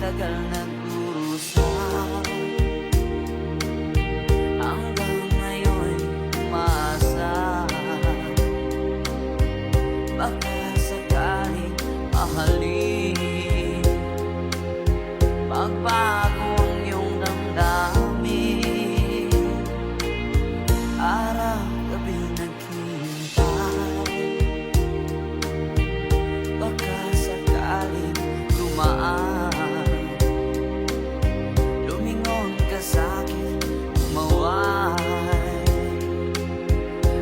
tagal nagdurusa, hanggang ngayon umaasa. Baka sakaling mahalin, magbago ang iyong damdamin. Araw-gabi naghihintay, baka sakaling dumaan, lumingon ka sa'kin, umaway,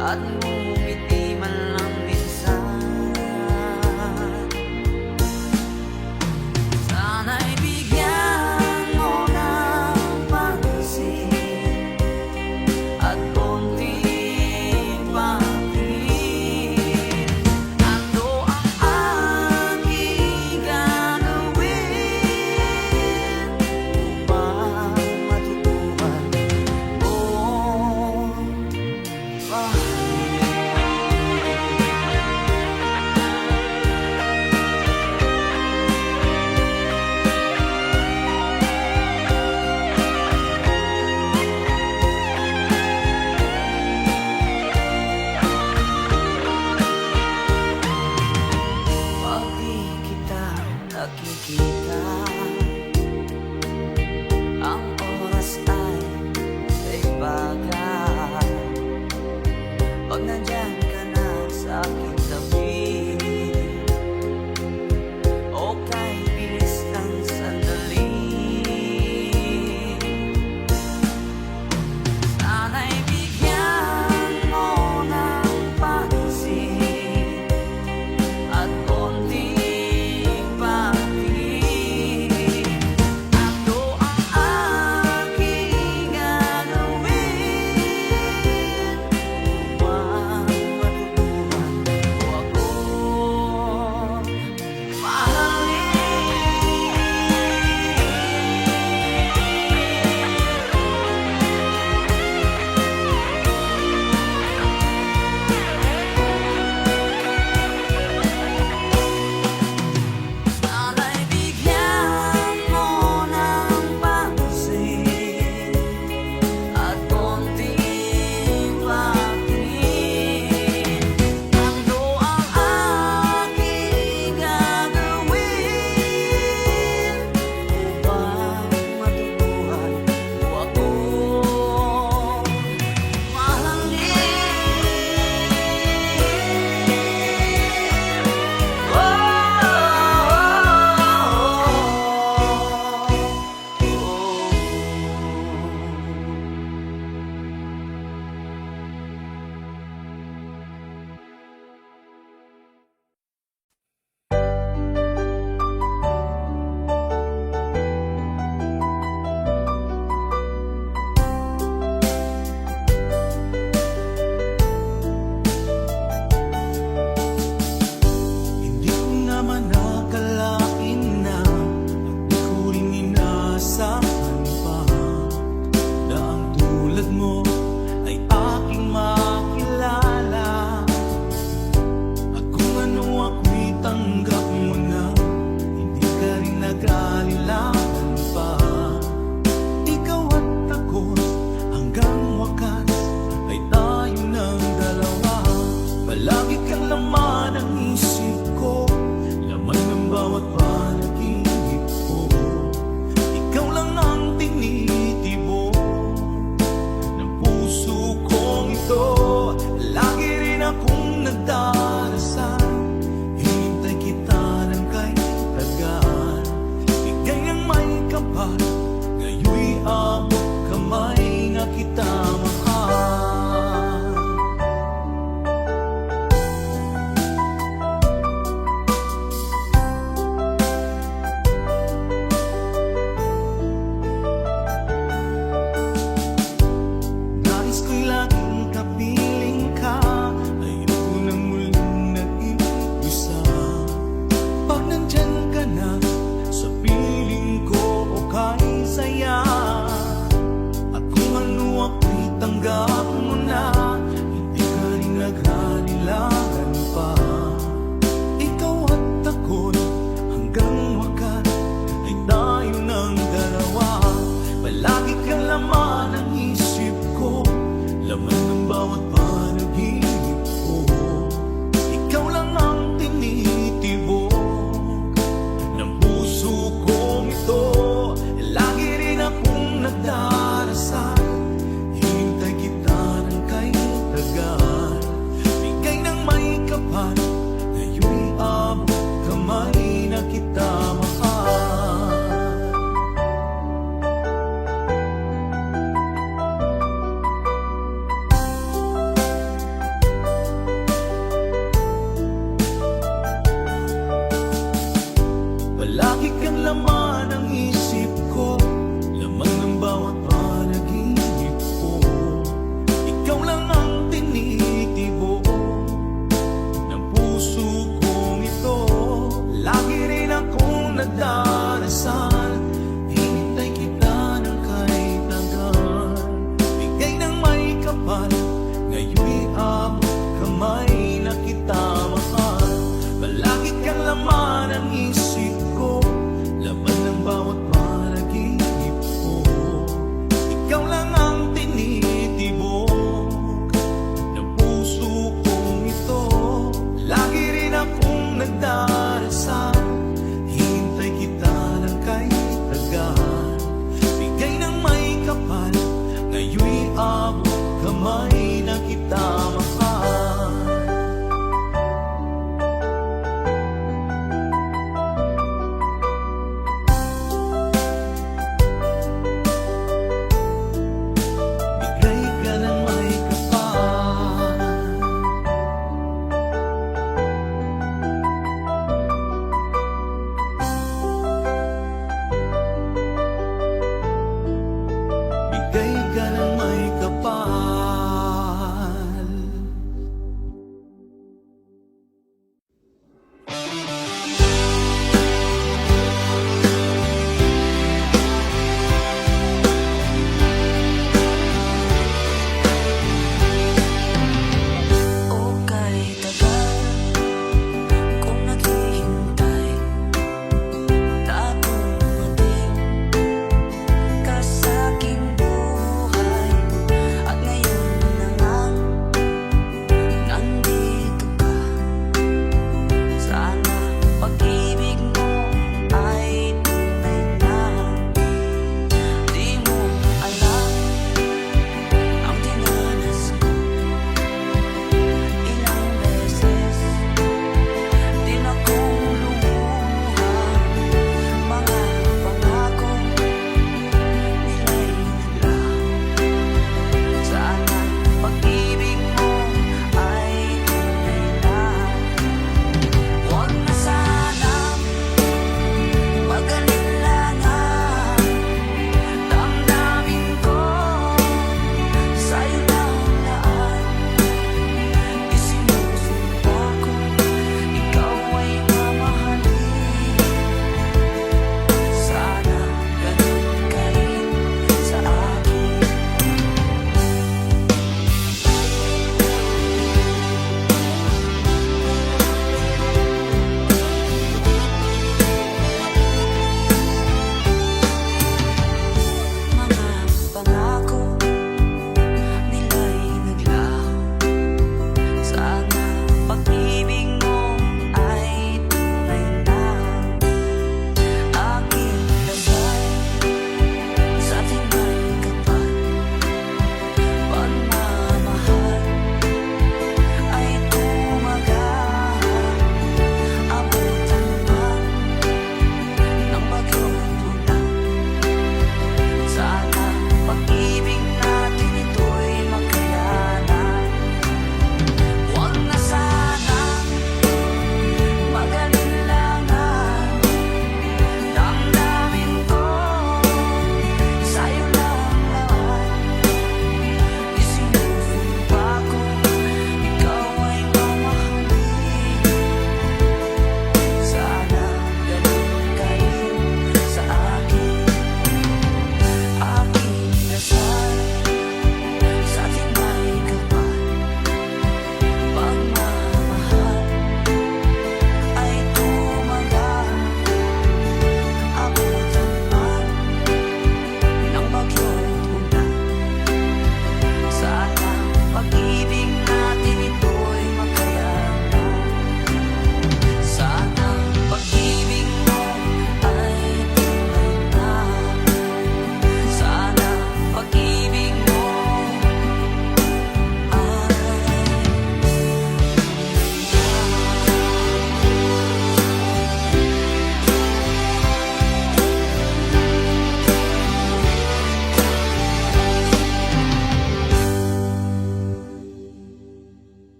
at ngumiti man lang minsan. Sana'y bigyan mo ng pansin at konting patingin. Ano ang aking gagawin upang matutuhan mo pag di kita nakikita, ang oras ay kaibagan. Pag nandyan ka na sa aking tabi, o kahit bilis ng sandali, sana'y bigyan mo ng pansin at konting patingin. Ano ang aking gagawin upang matutuhan mo ako mahalin? Sana'y bigyan mo ng pansin at konting patingin. Ano ang aking gagawin upang matutuhan mo ako mahalin? Hindi ko naman akalain na di ko rin inaasahan pa na ang tulad mo ay aking makilala. At kung ano ako'y tanggap mo na, hindi ka rin nag-alilangan pa. Ikaw at ako hanggang wakas ay tayo ng dalawa. Palagi kang laman ng isip ko, laman ng bawat panaginip ko. Ikaw lang ang tinitibo ng puso kong ito. Lagi rin akong nagdarasal, hinintay kita ng kahit tagal. Bigay Lagi kang laman ng isip ko, laman ng bawat panaginip ko. Ikaw lang ang tinitibo ng puso kong ito. Lagi rin akong nagdarasal, hinintay kita ng kahit hanggan. Bigay ng may kapal, ngayon'y abot kamay na kita mahal. Palagi kang laman ng isip ko, laman ng bawat panaginip ko.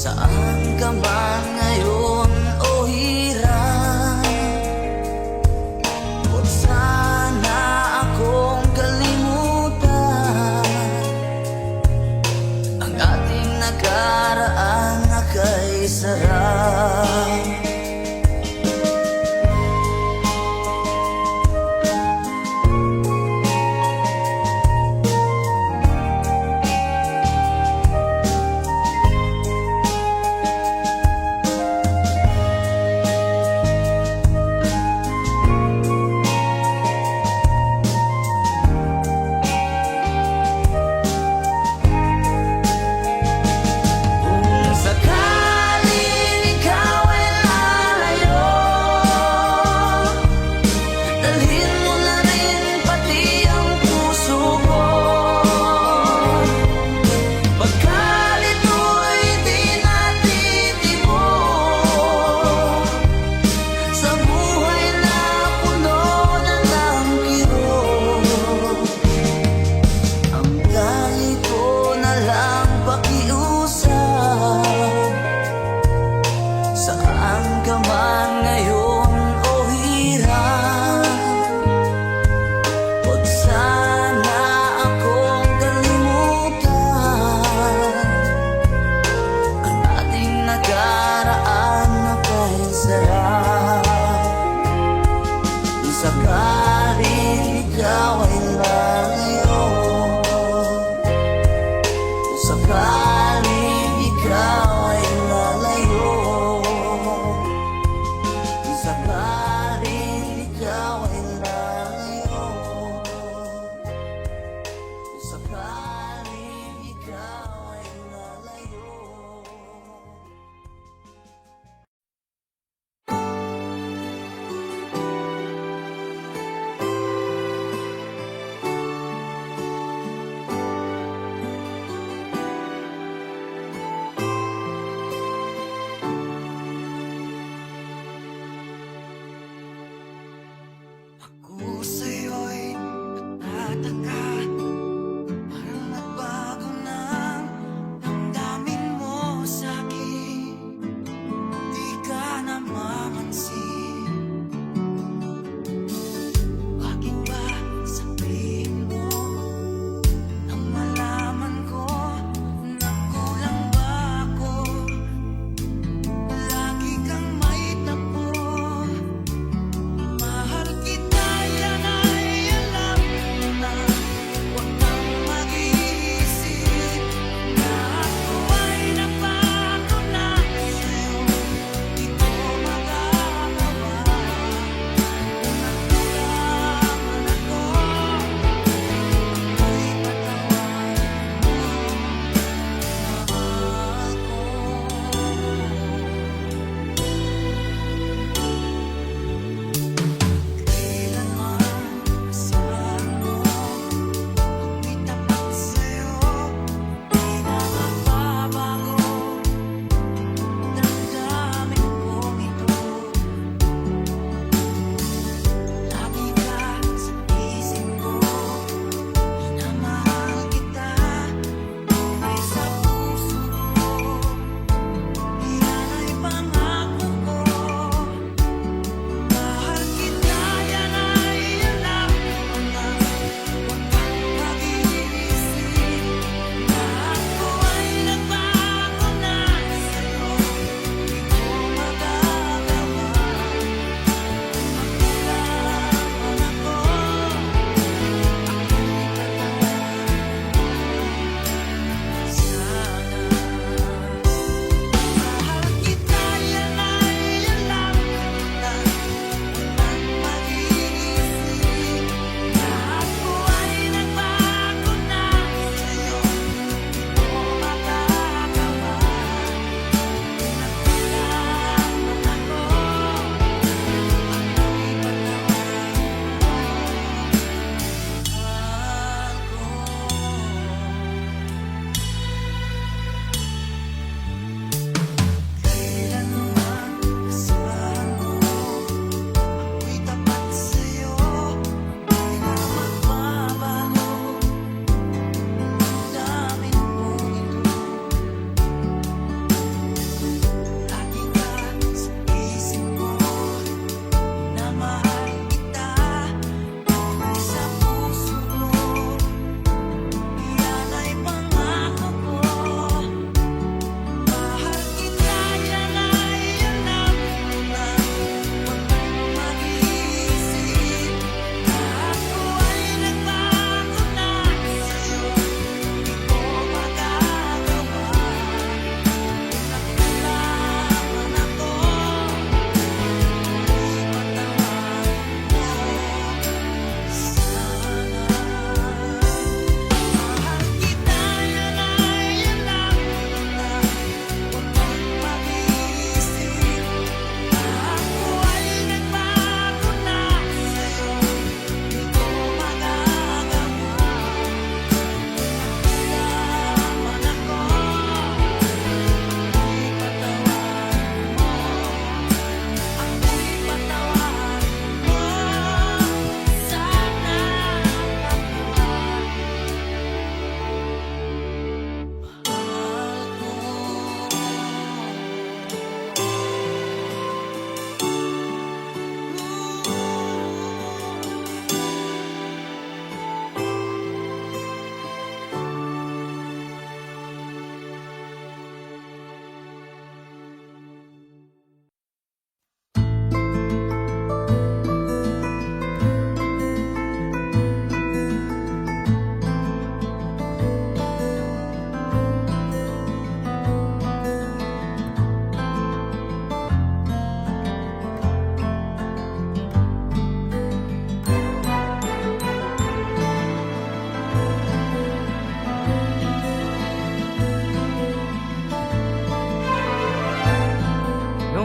Saan ka man ngayon o hirap, huwag sana akong kalimutan. Ang ating nakaraan na kay sarap.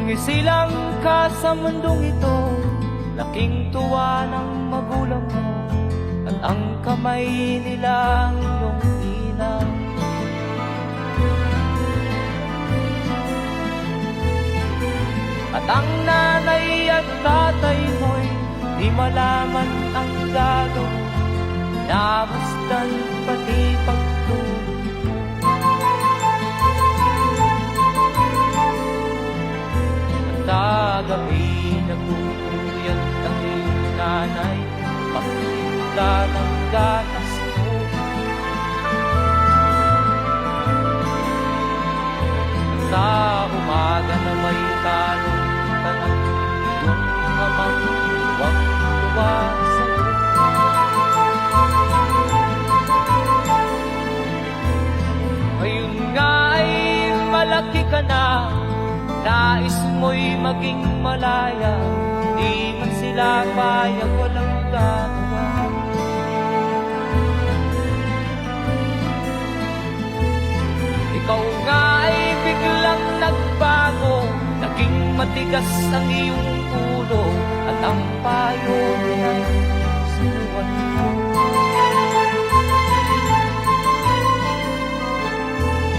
isilang ka sa mundong ito, laking tuwa ng magulang mo, at ang kamay nila ang iyong inang. At ang nanay at tatay mo'y di malaman ang gagawin, namasdan pati pagtulog. Sa gabi nagpupuyat ang iyong nanay, pagtimpla ng gatas mo. Sa umaga na may talong ka ng iyong amang tuwang-tuwa sa'yo. Ngayon nga ay malaki ka na, nais mo'y maging malaya, di man sila payag, walang gagawa. Ikaw nga ay biglang nagbago, naging matigas ang iyong ulo, at ang payo nila'y sinuwan mo.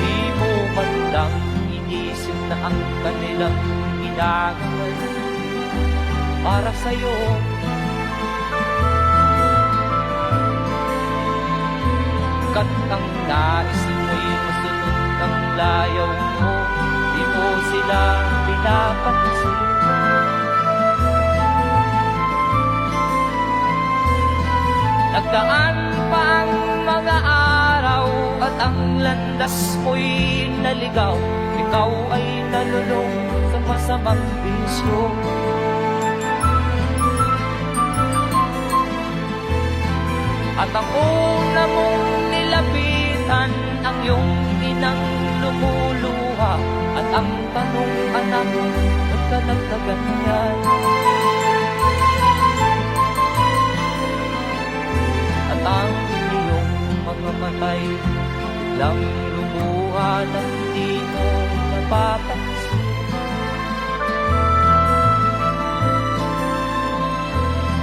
Di mo man lang inisip na ang kanilang ginagawa para sa'yo. Kat ang nais mo'y masunod ang layaw mo, di mo sila pinapansin. Nagdaan pa ang mga araw at ang landas mo'y naligaw, ikaw ay nalulong sa masamang bisyo. At ang una mong nilapitan ang iyong inang lumuluha, at ang tanong, anak, ba't ka nagkaganyan? At ang iyong mga matay biglang lumuha ng di mo napapansin.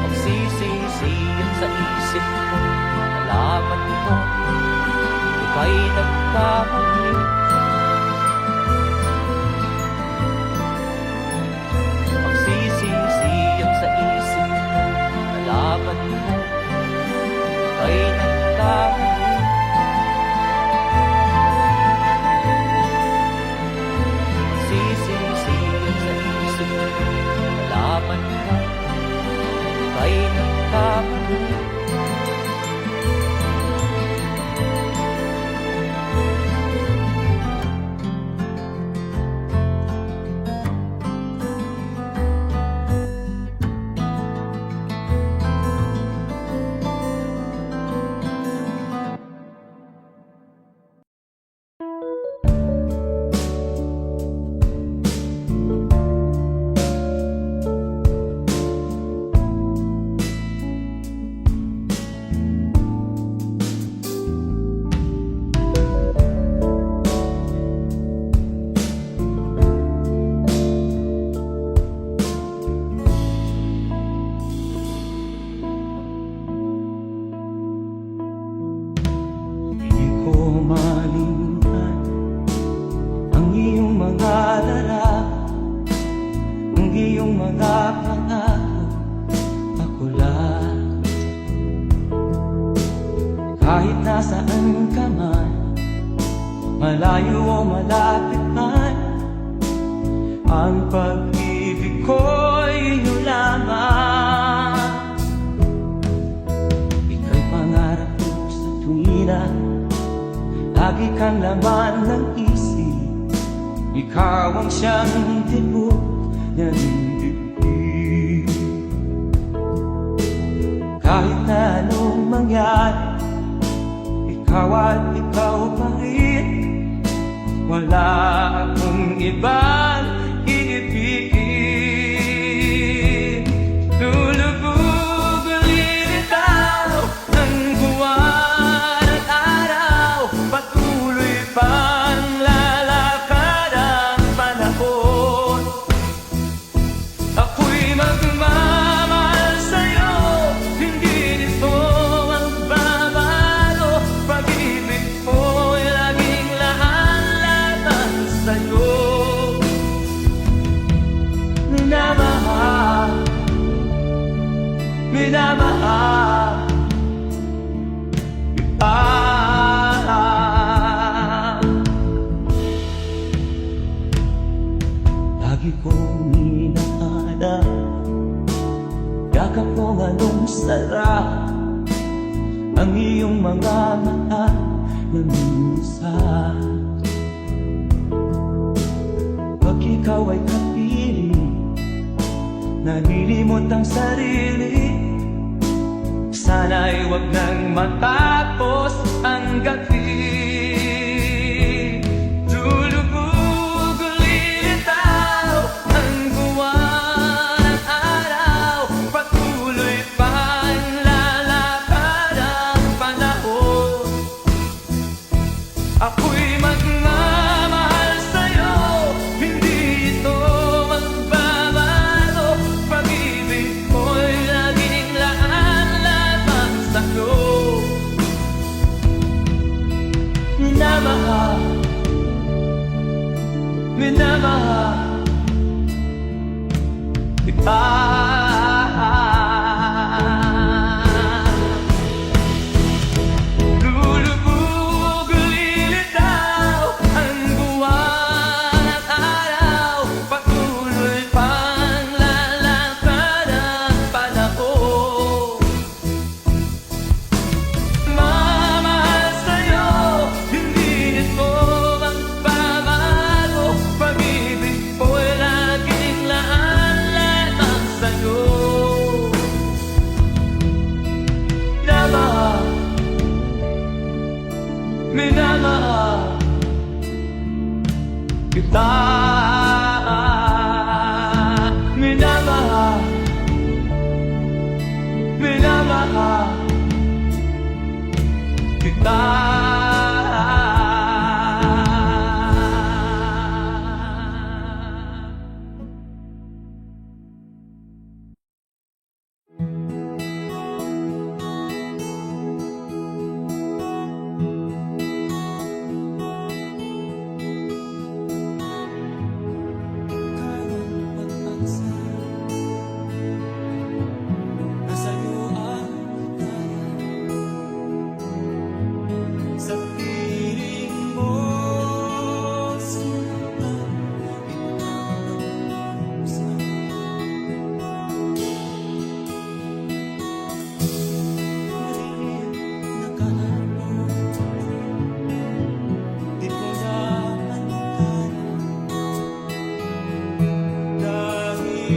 Magsisisiyan sa isip mo, nalaman mo, ika'y nagkamali. Magsisisiyan sa isip mo, nalaman mo, ika'y nagkamali. Magsisisiyan sa isip mo, nalaman mo, ika'y nagkamali. Kahit nasaan ka man, malayo o malapit man, ang pag-ibig ko'y iyong lamang. Ika'y pangarap ko sa tuwina, lagi kang laman ng isip. Ikaw ang siyang tibok ng dibdib. Kahit na anong mangyari, ikaw at ikaw pa rin. Wala akong ibang iibigin. Lulubog ulit ikaw ng buwan at araw, patuloy pang lalakad ang panahon. kita. Lagi kong inahanap yakap kong anong sarap ang iyong mga mata na minsan pag ikaw ay kapiling, nalilimot ang sarili. Sana'y wag nang matapos ang gabi. Lulubog ulilitaw ang buwan at araw. Patuloy pa ang lalakad ang panahon. Ako'y magmamahal sa'yo, hindi ito magbabago. Pag-ibig ko'y laging laan lamang sa'yo. Minamahal, minamahal kita. Lulubog ulilitaw ang buwan at araw. Patuloy pang lalakad ang panahon. Mamahal sa'yo, hindi ito magbabago. Pag-ibig ko'y laging laan lamang sa'yo. Minamahal, minamahal kita. Minamahal, minamahal kita. Sa piling mo sinta, sa maliit na kahapon, di ko na antala dahil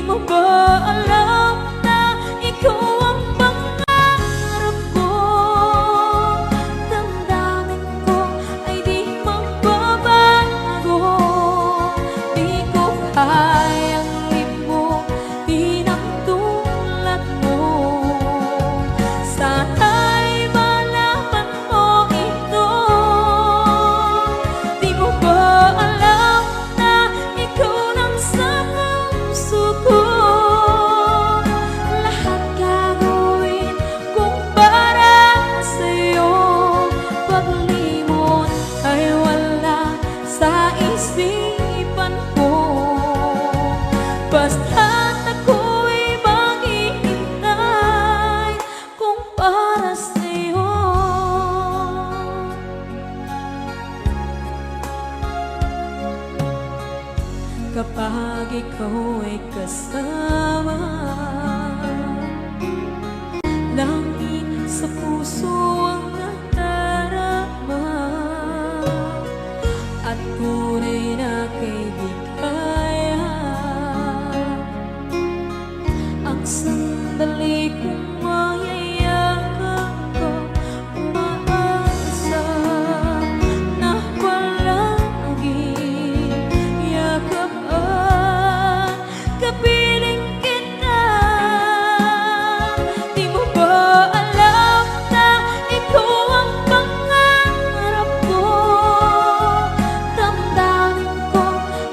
mo ba alam na ikaw ang pangarap ko? Damdamin ko ay di magbabago. Di ko kayang limutin ang tulad mo. Sana'y malaman mo ito. Di mo ba alam na ikaw lang sa puso ko? Lahat gagawin kung para sa'yo. Paglimot ay wala sa isipan ko. Basta't ako'y maghihintay kung para sa'yo. Kapag ikaw ay kasama, langit sa puso ang nadarama, at tunay na kaibigan. Ang sandali kong mayayakap ko, umaasa na palaging yakap at kapiling kita. Di mo ba alam na ikaw ang pangarap ko? Damdamin ko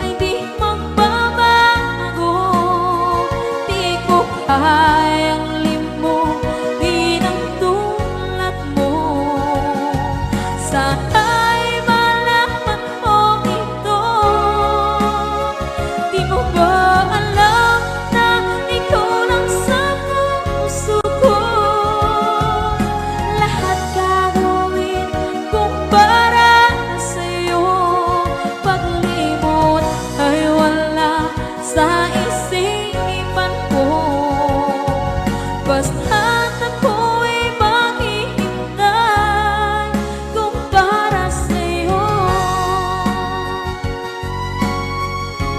ay di magbabago. Di ko kayang limutin ang tulad mo. Sana'y malaman mo ito. Di mo ba alam na ikaw lang sa puso ko? Lahat gagawin kung para sa'yo. Paglimot ay wala sa isipan ko. Basta't ako'y maghihintay kung para sa'yo.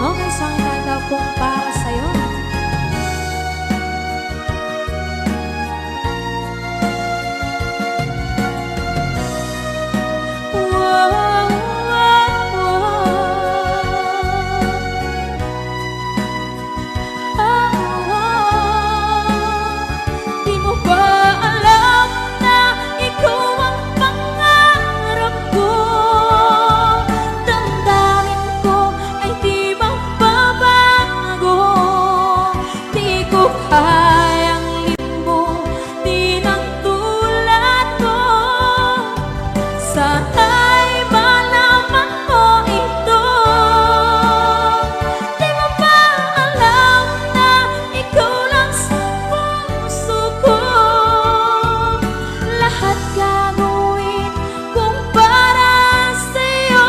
Okay, saan tayo kung para sa'yo? Wow, wow, Di mo ba alam na ikaw ang pangarap ko? Damdamin ko ay di magbabago. Di ko kayang limutin ang tulad ko. Sana'y malaman mo ito. Di mo ba alam na ikaw lang sa puso ko? Lahat gagawin kung para sa'yo.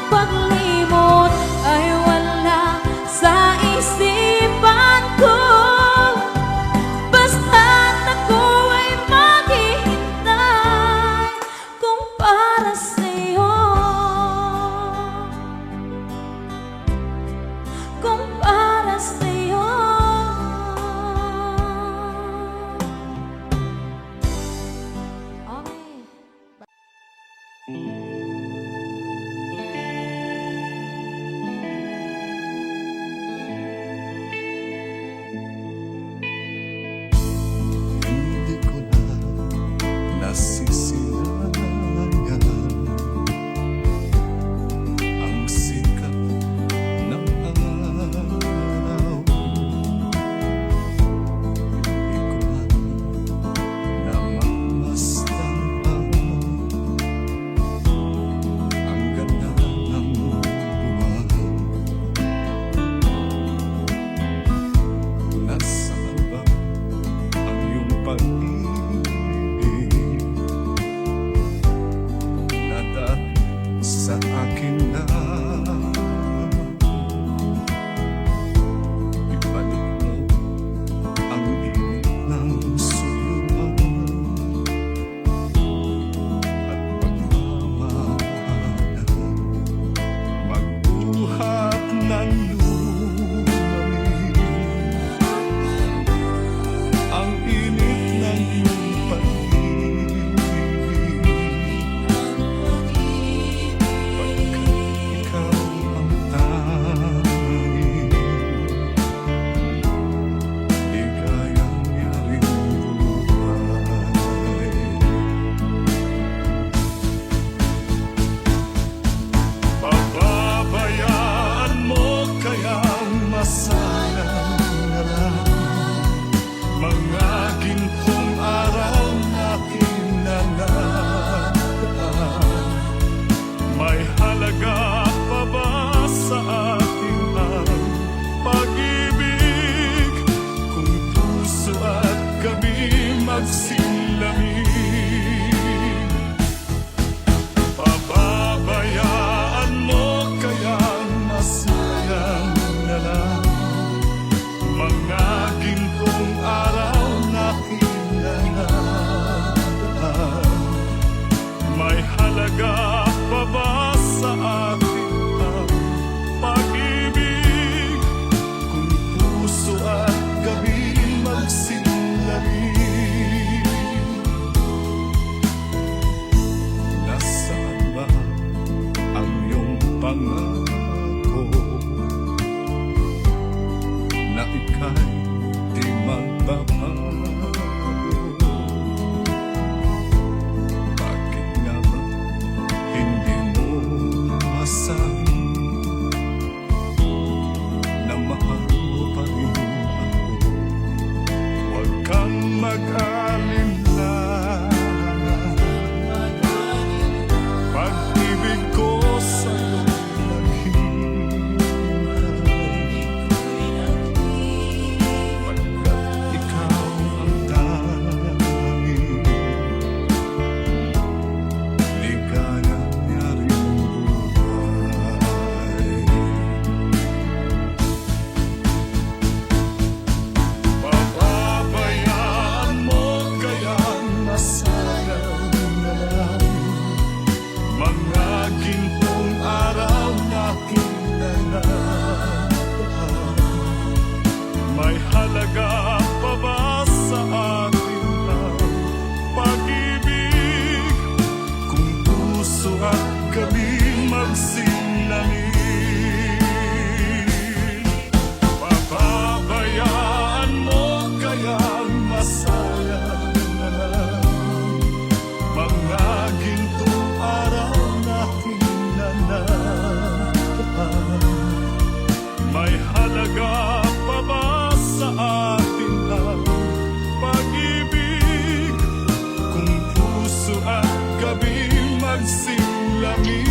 Paglimot ay wala sa isipan ko. ay di magbabago. Bakit nga ba hindi mo masabi na mahal mo pa rin ako? Huwag kang mag-alinlangan, pag-ibig ko sa'yo naghihintay, pagkat ikaw ang tanging ligaya niya rin buhay. Papabayaan mo kayang masayang na lang mga gintong araw natin na nataan. May halaga pa ba sa atin ang pag-ibig kung puso at gabi magsinangin? Papabayaan mo kayang masayang na lang mga gintong araw natin na nataan. May halaga pa ba sa atin ang pag-ibig kung puso at gabi magsilangin?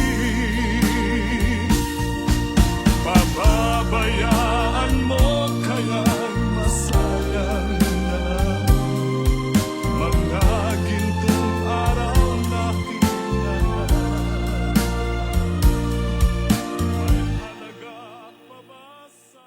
Papabayaan mo kayang masayang na lang mga gintong araw natin na nataan. May halaga pa ba sa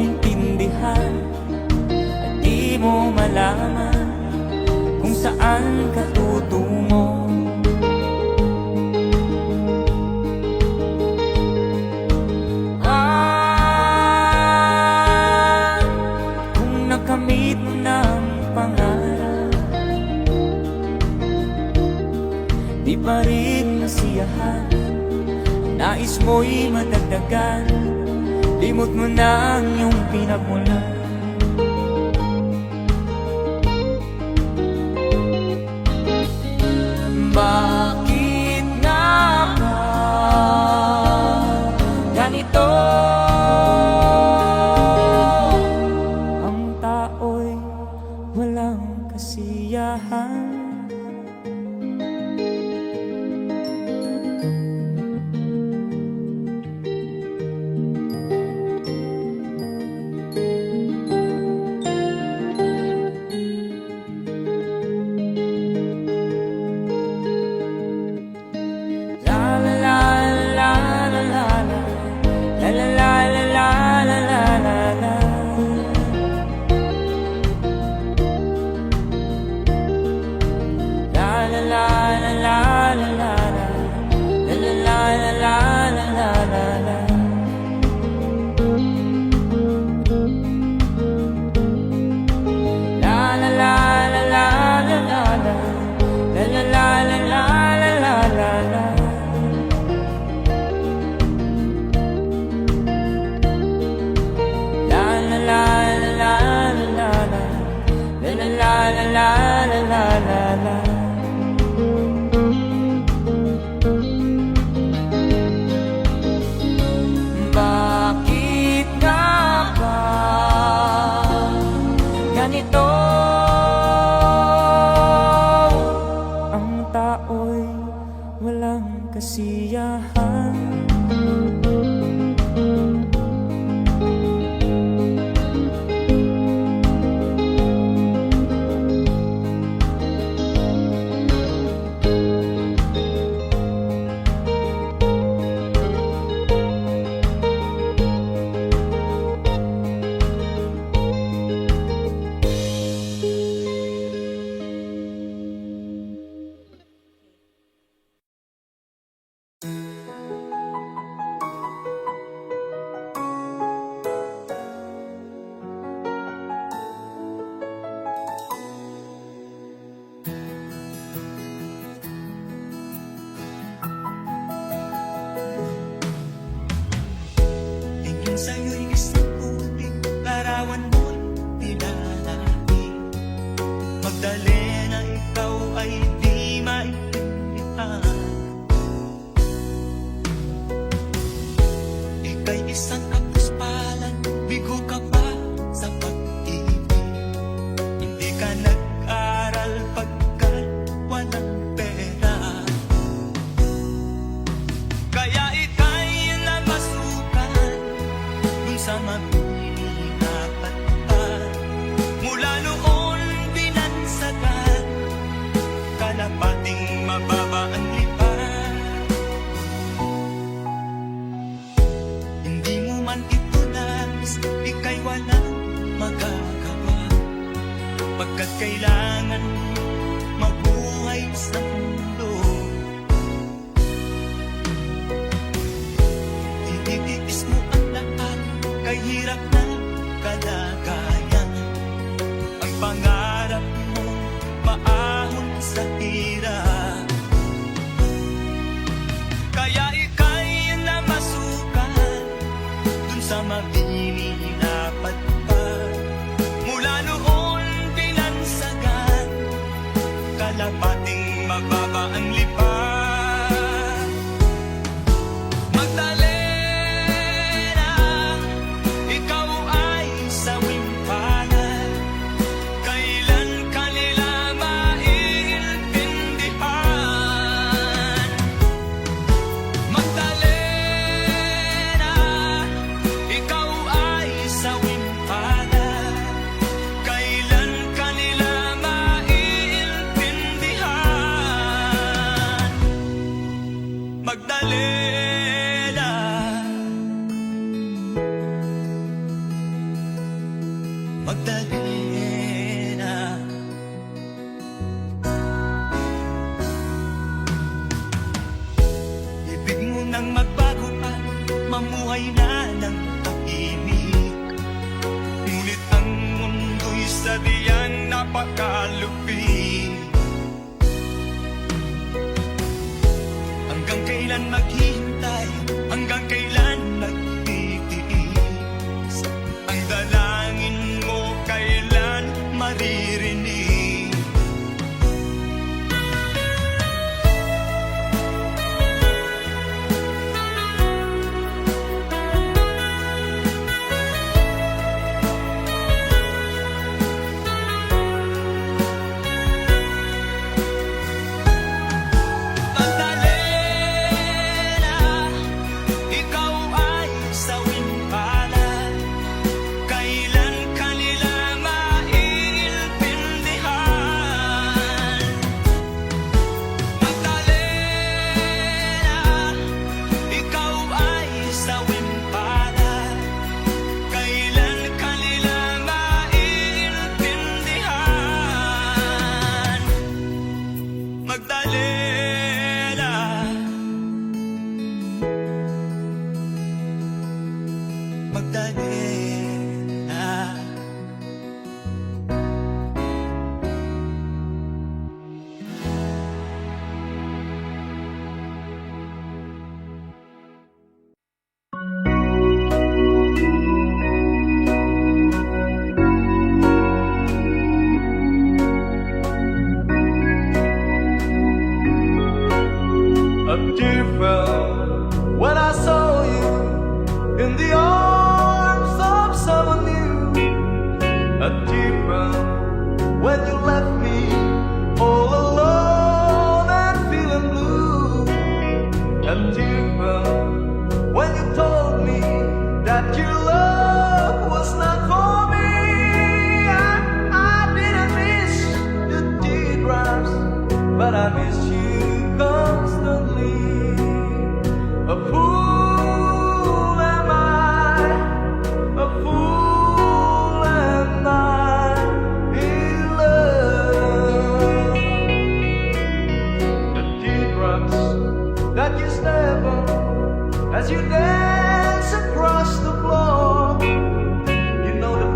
maintindihan at di mo malaman kung saan ka tutungo. Kung nakamit mo ng pangarap, di pa rin nasiyahan, nais mo'y madagdagan, limot mo na ang iyong pinagmulan. Bakit nga ba ganito? Ang tao'y walang kasiyahan. Bakit nga ba ganito? Ang tao'y walang kasiyahan. Sa'yo'y isang puting larawan mo'y nilalaki. Magdali na ikaw ay di maintindihan. Ika'y isang kapuspalan, bigo ka pa sa pag-ibig. Hindi ka nag-aral pagkat walang pera. Kaya ika'y namasukan sa mabihirapan pa. Mula noon binansagan, kalapating mababa ang lipan. Hindi mo man ito nais, ika'y walang magagawa, pagkat kailangan mabuhay sa mundo. Tinitiis mo ang lahat, kay hirap na kalagayan. Ang pangarap mo maahon sa hirap. Kaya ika'y namasukan dun sa mabihirapan pa. Mula noon binansagan, mamuhay na ng tahimik. Ngunit ang mundo'y sadyang napakalupit. Hanggang kailan maghihintay? Hanggang kailan magtitiis? Ang dalangin mo kailan maririnig? Magdalena, ikaw ay sawing palad. Kailan kanila maiintindihan? Magdalena, ikaw ay sawing palad. Kailan kanila maiintindihan? Magdalena, Magdalena. A tear fell when I saw you in the arms of someone new. A tear fell when you left me all alone and feeling blue. A tear fell when you told me that your love was not for me. I didn't miss the teardrops, but I miss you constantly. A fool am I, a fool am I in love. The teardrops that you step on as you dance across the floor. You know the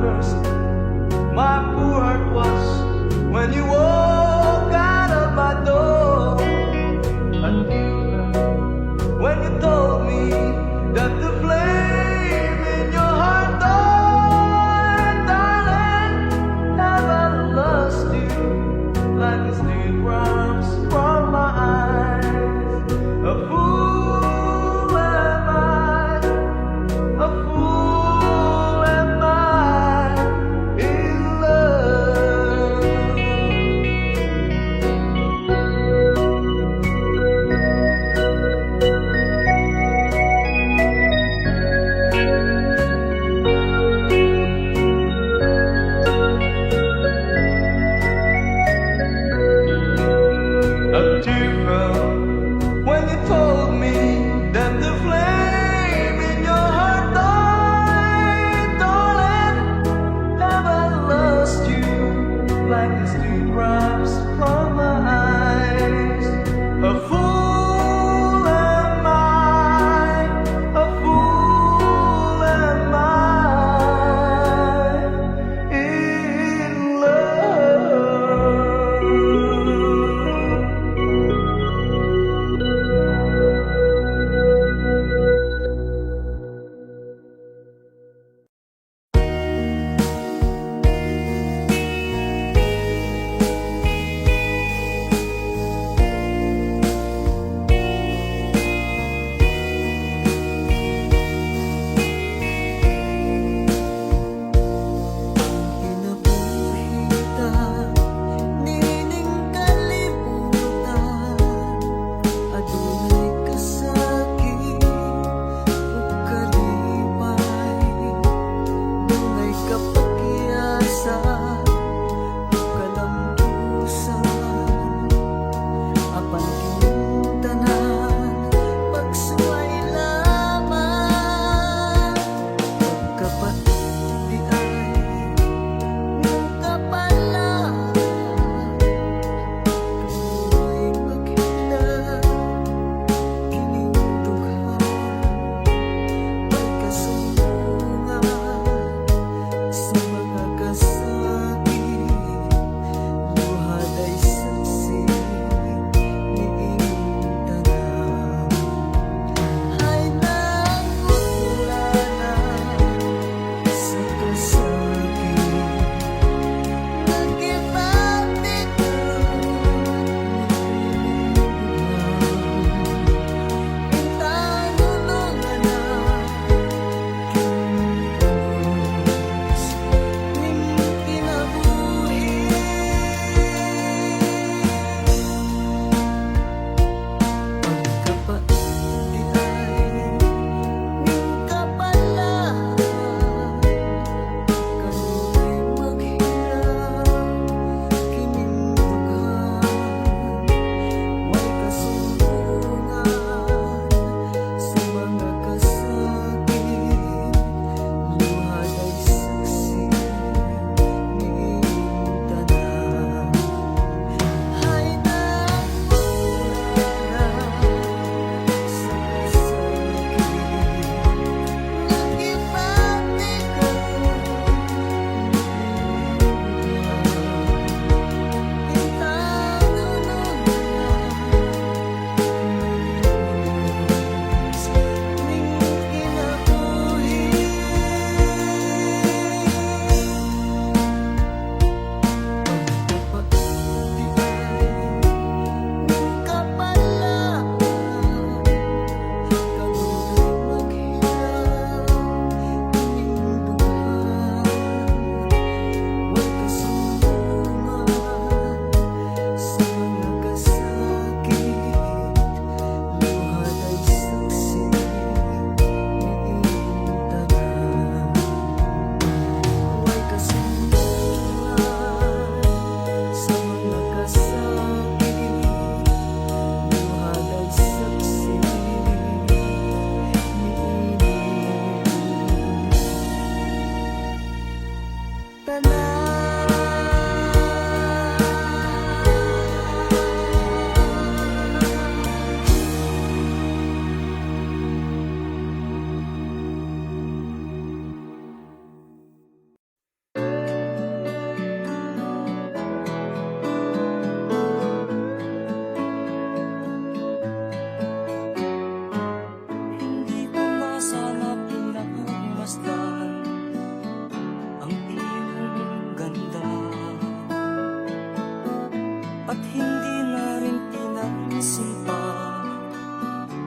At hindi na rin pinansin pa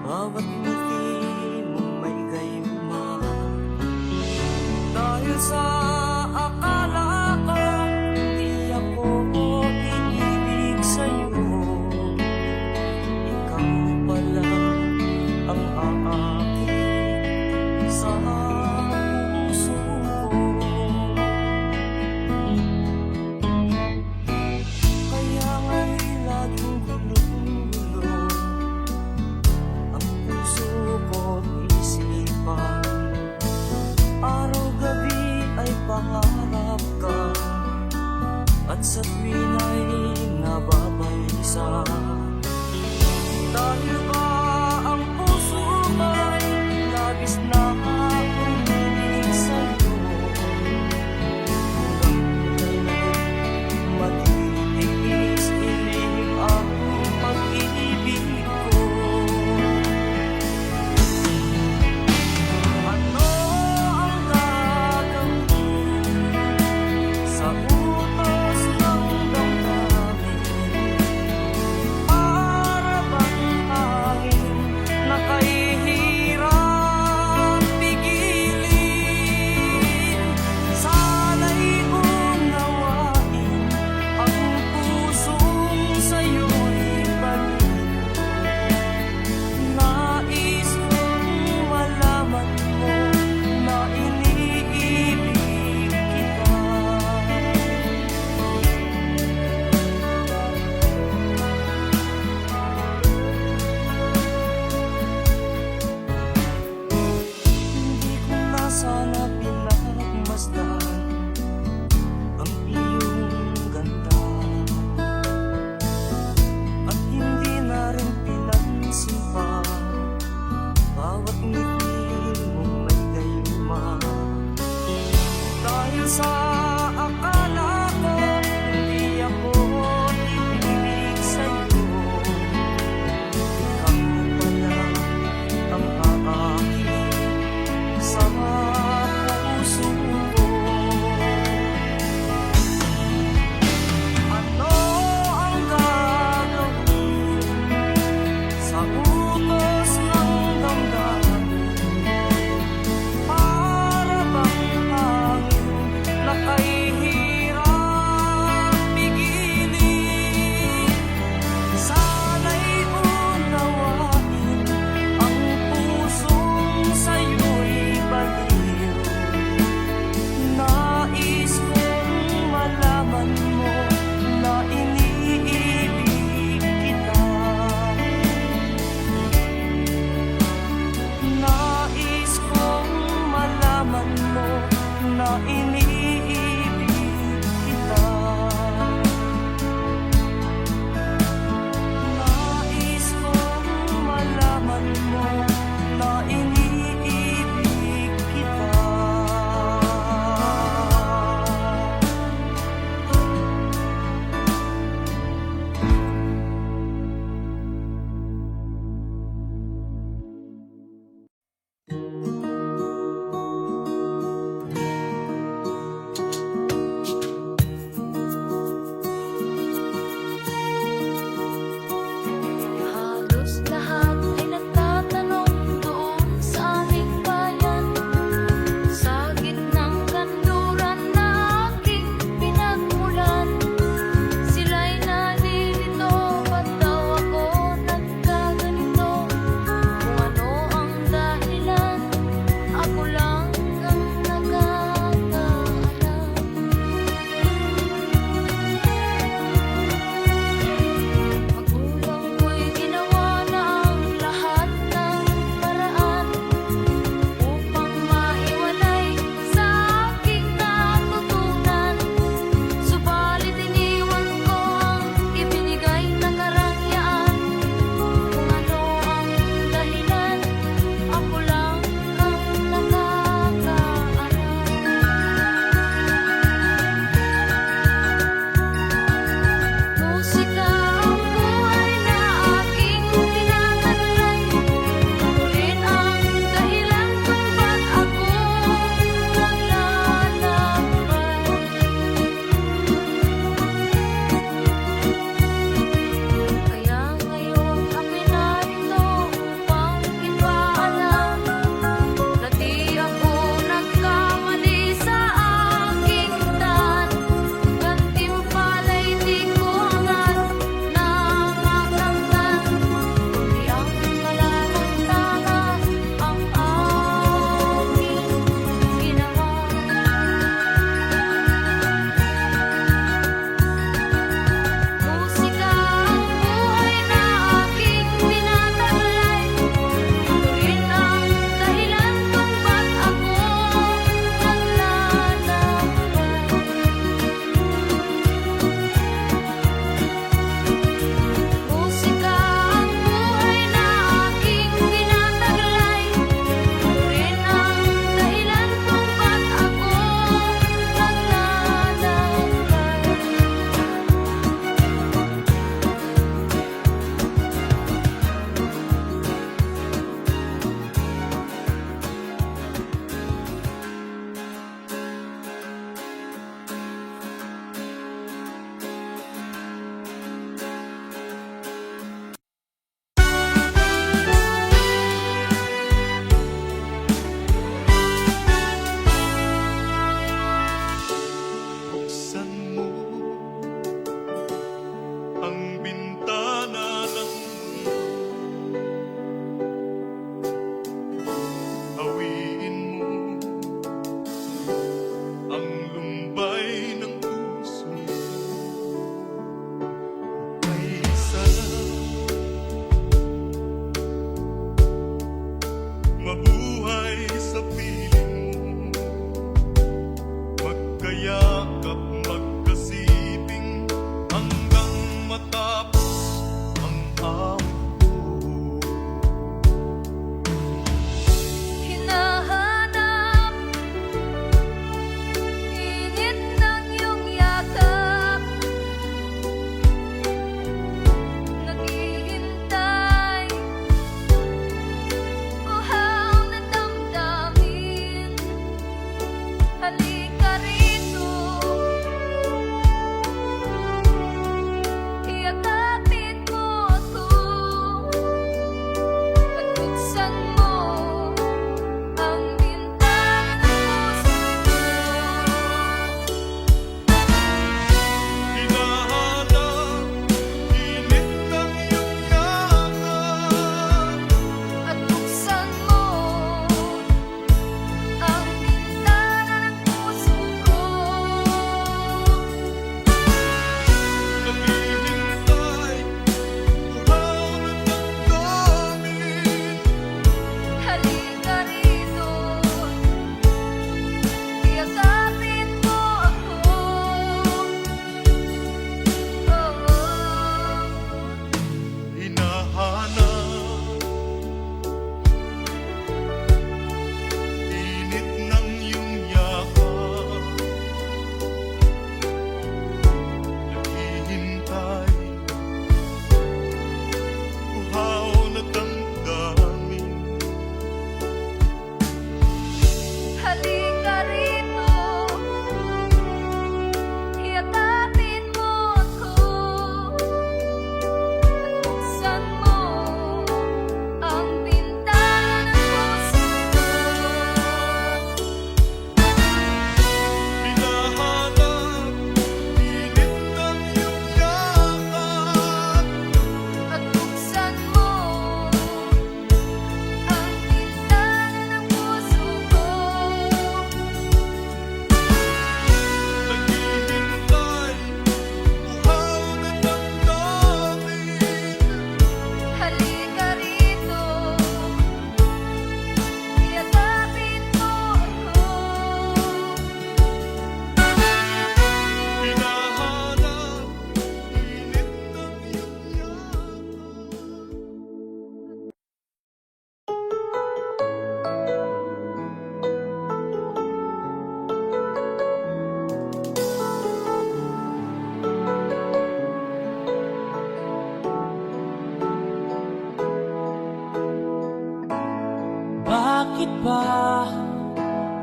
bawat ngiti mong may gayuma. Dahil sa akala ko hindi ako inibig sa'yo, ikaw pala ang aakit sa puso ko. Kaya nga'y laging gulo-gulo ang puso ko't isipan. Araw-gabi ay pangarap ka, at sa tuwin ay nababalisa. Dahil ba ang puso ko'y labis na umilig sa'yo, hanggang kailan matitiis iling ang pag-ibig ko. Ano ang gagawin sa utos ng damdamin? Para bang hangin na kahihirap pigilin? Sana'y unawain ang pusong sa'yo'y balik. Nais kong malaman mo na iniibig kita. Hindi ko na sana pinagmasdan ang iyong ganda, at hindi na rin pinansin pa bawat ngiti mong may gayuma. Dahil sa akala ko hindi ako ibig sa'yo, ikaw pala ang aakit sa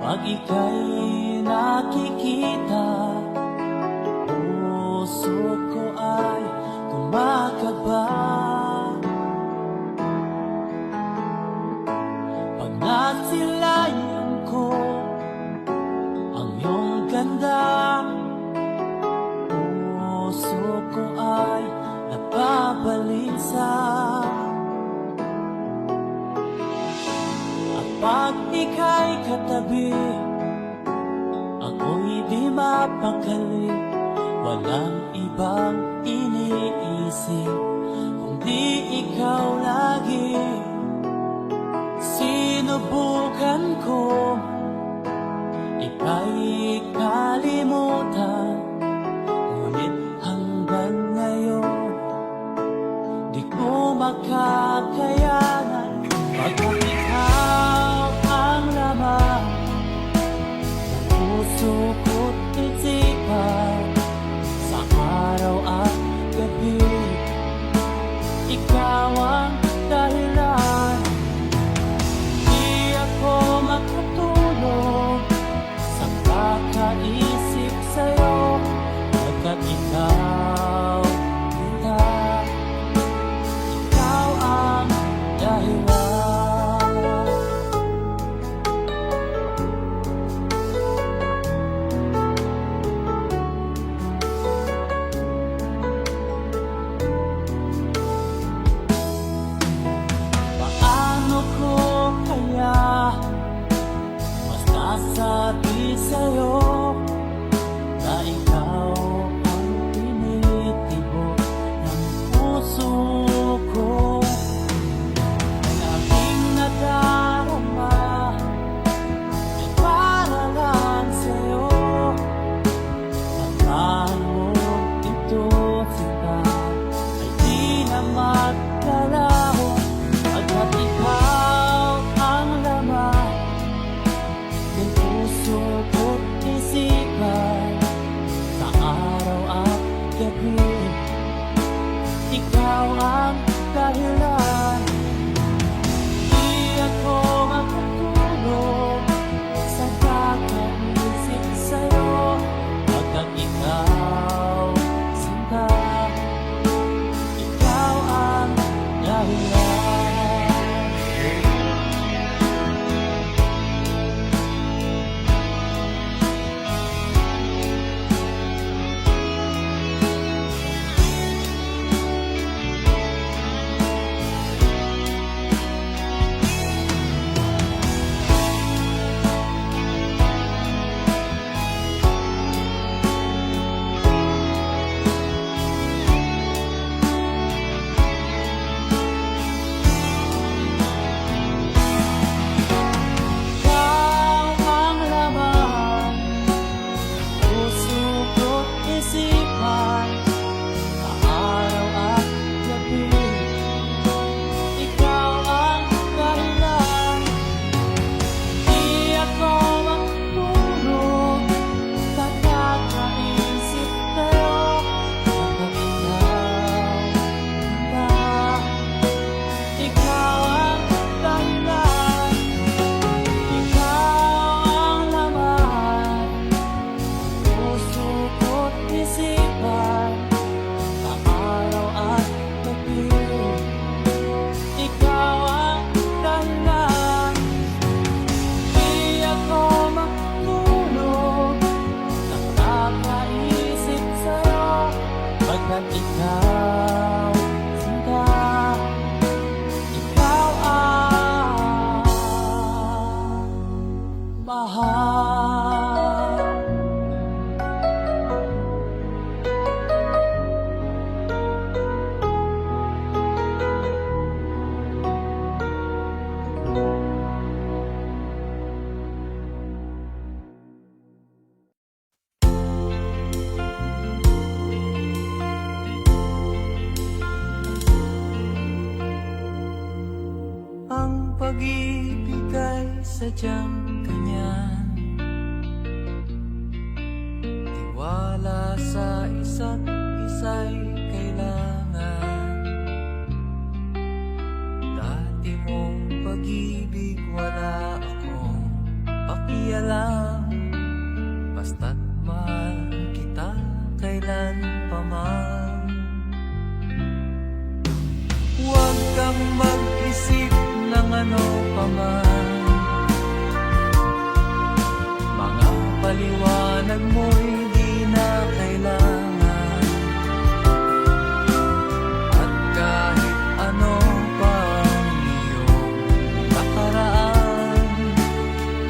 Pag ika'y nakikita, puso ko ay kumakaba. Pag nasilayan ko ang iyong ganda, puso ko ay napabalisa. At pag ika'y katabi, ako'y di mapakali. Walang ibang iniisip kundi ikaw lagi. Sinubukan ko ika'y kalimutan, ngunit hanggang ngayon di ko makakayanan. Pagkat ikaw ang laman ng puso ko't isipan, sa araw at gabi ikaw ang dahilan. Di ako makatulog sa kakaisip sa'yo, pagkat ikaw kita, ikaw ang dahilan. Paano ko kaya masasabi sa'yo na ikaw ang tinitibok ng puso ko? Ang aking nadarama ay para lang sa'yo. Ang mahal mo ito, sinta, ay di na magkalaho. Pagkat ikaw ang laman ng puso ko't isipan, sa araw at gabi ikaw ang dahilan. Di ako makatulog sa kakaisip sa'yo, pagkat ikaw, sinta, ikaw ang dahilan. Ikaw ang laman ng puso ko't isipan, sa araw at gabi ikaw ang dahilan. Di ako makatulog sa kakaisip sa'yo, pagkat ikaw ang dahilan. Ikaw ang laman ng puso ko't isipan, sa araw at gabi ikaw ang dahilan. Di ako makatulog sa kakaisip sa'yo, pagkat ikaw, sinta, ikaw ang mahal. Ang pag-ibig ay sadyang ganyan, tiwala sa isa't isa'y kailangan. Dati mong pag-ibig wala akong di alam, basta't mahal kita kailan pa man. Huwag kang mag-isip ng ano pa man, mga paliwanag mo'y di na kailangan. At kahit ano pa ang iyong nakaraan,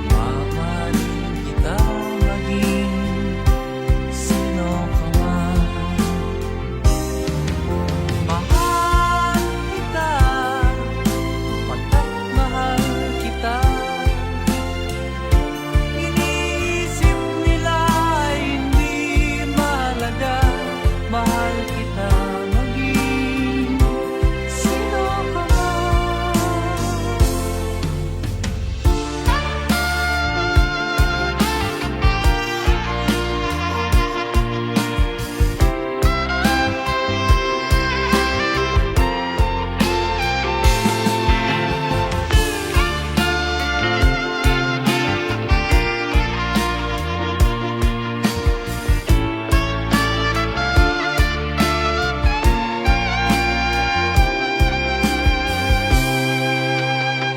mamahalin kita maging sino ka man. Mahal kita, pagkat mahal kita. Iniisip nila ay hindi mahalaga, mahal kita maging sino ka man.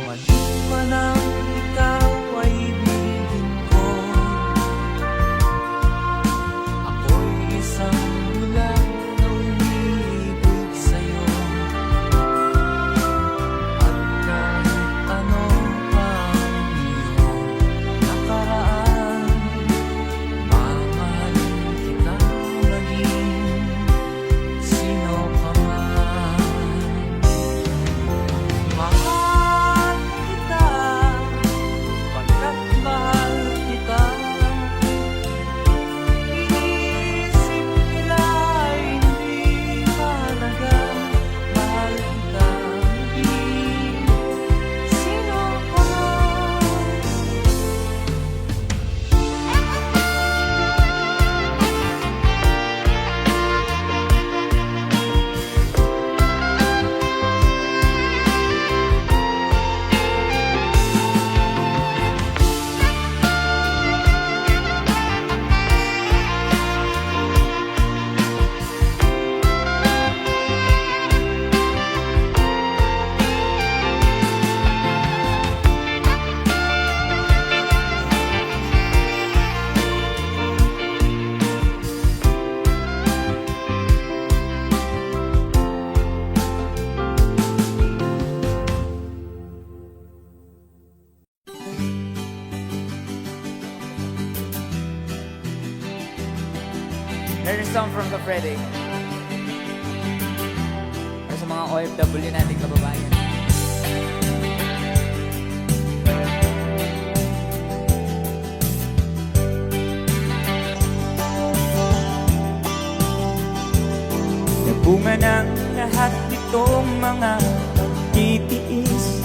Maliban ang ikaw ay ibigin ko, ako'y isang bulag na umiibig sa'yo. At kahit ano pa ang iyong nakaraan, mamahalin kita maging sino ka man. Mahal kita, pagkat mahal kita. Iniisip nila ay hindi mahalaga, mahal kita maging sino ka man. There's a song from Kafrede para sa mga OFW nating kababayan. Nagbunga ng lahat nitong mga pagtitiis,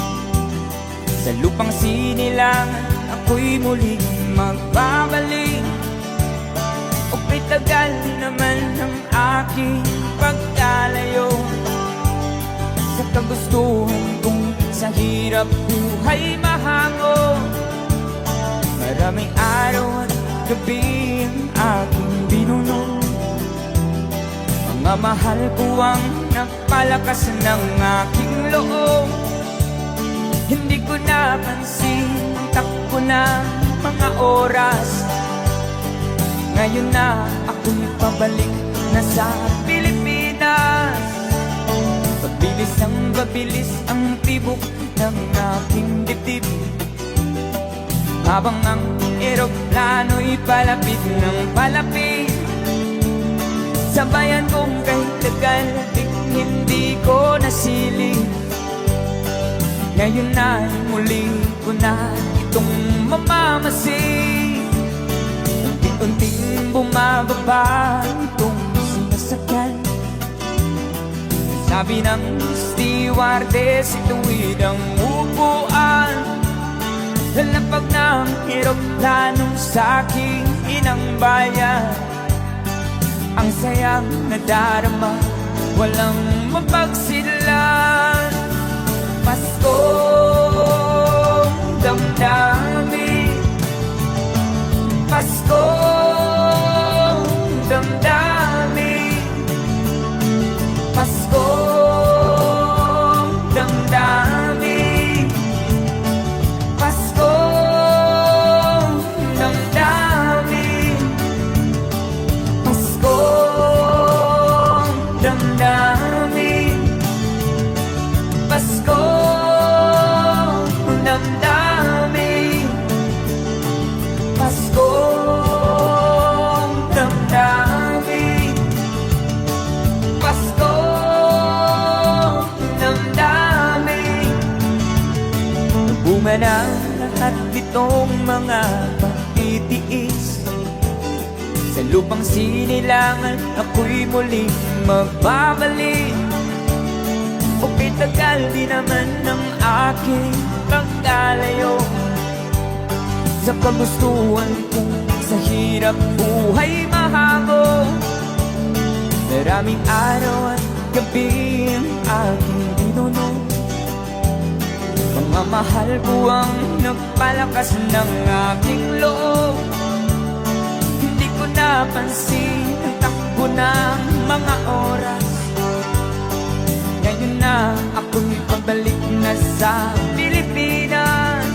sa lupang sinilangan ako'y muling magbabalik. O pitagal naman ang aking pagkalayo sa kagustuhan kong sa hirap buhay mahango. Maraming araw at gabi ang aking binuno, mga mahal ko ang nagpalakas ng aking loob. Hindi ko napansin ang takbo na mga oras. Ngayon na ako'y pabalik na sa Pilipinas. Pabilis ang tibok ng aking dibdib, habang ang eroplano'y palapit ng palapit. Sabayan kong kahit tagal hindi ko nasilip. Ngayon na muli ko na itong mamamasid. Unti-unting bumababa itong sinasakyan. Sabi ng stewardess, ituwid ang upuan. Lalapag ng eroplanong sa aking inang bayan. Ang sayang nadarama, walang mapagsidlan. Paskong damdamin, Paskong damdamin, Paskong damdamin, Paskong damdamin, Paskong damdamin, Paskong damdamin, Paskong damdamin, Paskong damdamin. Bunga ng lahat itong mga pagtitiis, sa lupang sinilangan ako'y muling magbabalik. O pitagal di naman ng aking pagkalayo sa kagustuhan kong sa hirap buhay mahango. Maraming araw at gabi ang aking binunod, mga mahal ko ang nagpalakas ng aking loob. Hindi ko napansin ang takbo ng mga oras. Ngayon na ako'y pabalik na sa Pilipinas.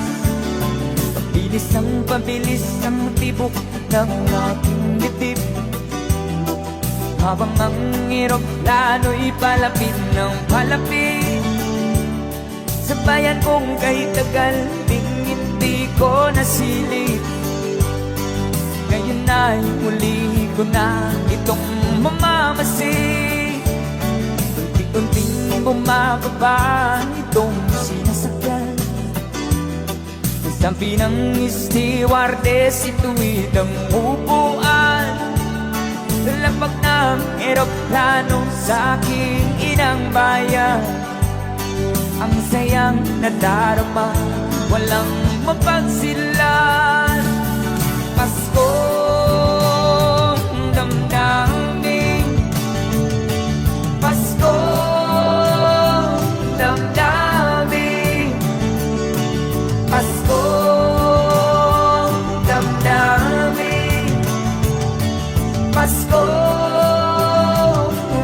Pabilis ang tibok ng aking dibdib, habang ang eroplano'y palapit ng palapit sa bayan kong kahit tagal ding hindi ko nasilip. Ngayon ay muli ko na itong mamamasid, unti-unting bumababa itong sinasakyan. Sampi ng stewardess, itu'y ang upuan. Lampak ng eroplano sa aking inang bayan. Ang sayang nadarama, walang mapagsilan. Paskong damdamin, Paskong damdamin, Paskong damdamin, Paskong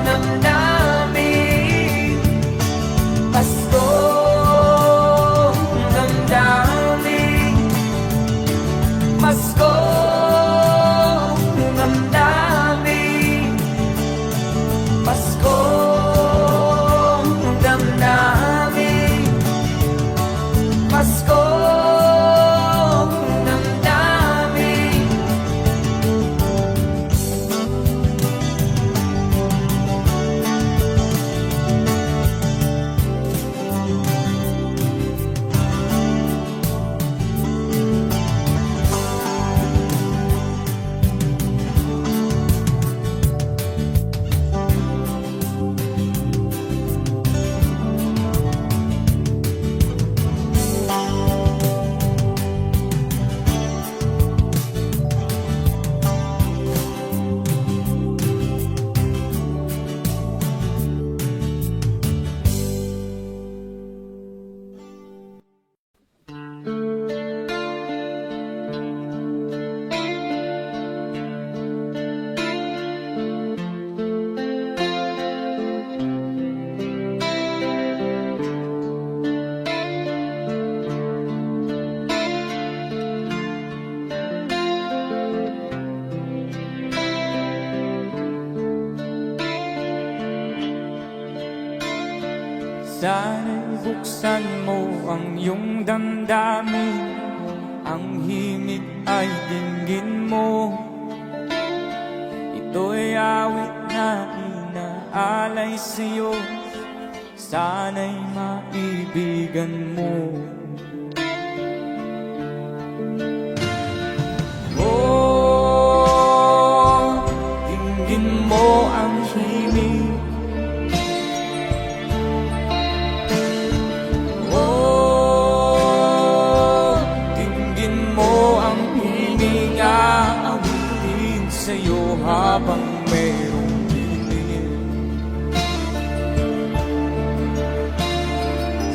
damdamin, Paskong damdamin, Paskong damdamin, Paskong damdamin, Paskong damdamin. Sana'y buksan mo ang iyong damdamin, ang himig ay dinggin mo. Ito'y awit na inaalay sa'yo, sana'y maibigan mo. Oh, dinggin mo ang himig, sa'yo habang mayroong dilim.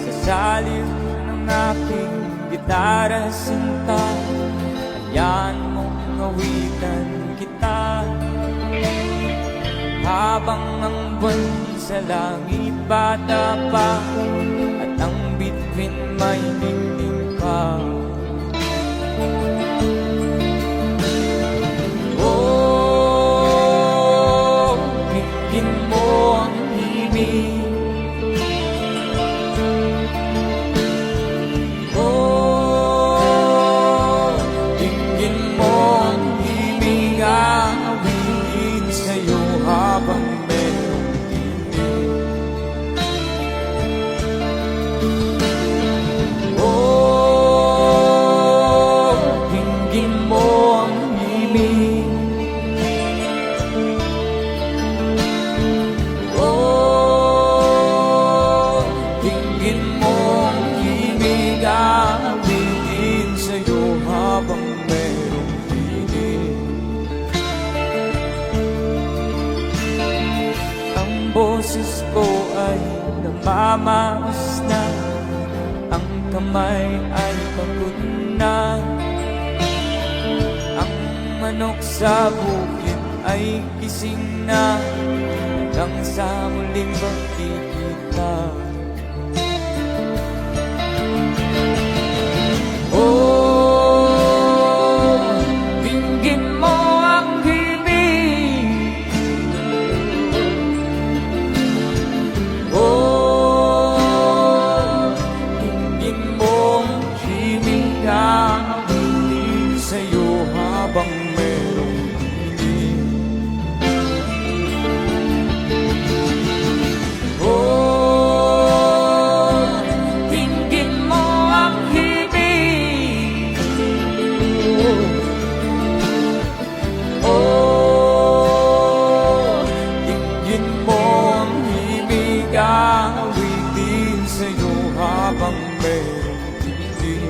Sa saliw ng aking gitara sinta, hayaan mong awit habang ang buwan sa langit bata pa at ang bituin may dingding pa. Oh, bigyan mo ang himig. Oh, bigyan mo ang himig, aawin sa'yo habang merong himig. Oh, bigyan mo ang himig. Oh, bigyan mo ang himig, aawin sa'yo habang merong himig. Ang boses ko ay namamaos na, ang kamay ay pagod na. Ang manok sa bukid ay gising na, hanggang sa muling magkikita. Oh, dinggin mo ang himig. Oh, dinggin mo ang himig, aawin sa'yo habang merong himig. Oh, dinggin mo ang himig. Oh, dinggin mo ang himig, awitin sa'yo habang merong himig.